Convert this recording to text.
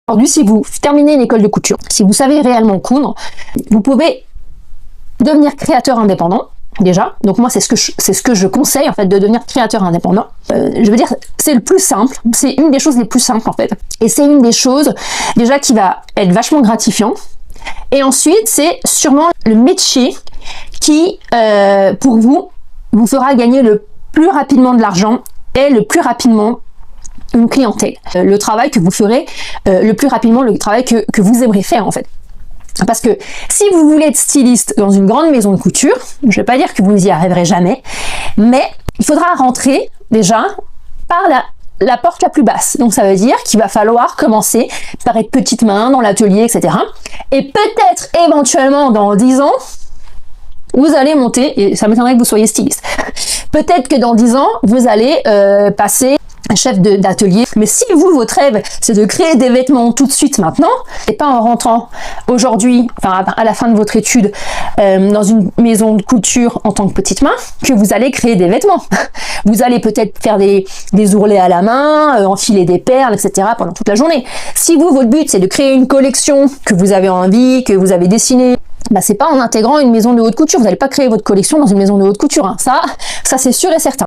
Aujourd'hui, si vous terminez une école de couture, si vous savez réellement coudre, vous pouvez devenir créateur indépendant. Déjà, donc moi c'est ce que je conseille en fait, de devenir créateur indépendant. Je veux dire, c'est le plus simple, c'est une des choses les plus simples en fait, et c'est une des choses déjà qui va être vachement gratifiant. Et ensuite, c'est sûrement le métier qui, pour vous fera gagner le plus rapidement de l'argent et le plus rapidement une clientèle. Le travail que vous ferez le plus rapidement, le travail que vous aimerez faire en fait. Parce que si vous voulez être styliste dans une grande maison de couture, je ne vais pas dire que vous y arriverez jamais, mais il faudra rentrer déjà par la porte la plus basse. Donc ça veut dire qu'il va falloir commencer par être petite main dans l'atelier, etc. Et peut-être éventuellement dans 10 ans, vous allez monter, et ça m'étonnerait que vous soyez styliste, peut-être que dans 10 ans, vous allez passer chef d'atelier. Mais si vous, votre rêve, c'est de créer des vêtements tout de suite maintenant, et pas en rentrant aujourd'hui, enfin à la fin de votre étude, dans une maison de couture en tant que petite main, que vous allez créer des vêtements. Vous allez peut-être faire des ourlets à la main, enfiler des perles, etc. pendant toute la journée. Si vous, votre but, c'est de créer une collection que vous avez envie, que vous avez dessinée, bah c'est pas en intégrant une maison de haute couture. Vous n'allez pas créer votre collection dans une maison de haute couture, hein. Ça c'est sûr et certain.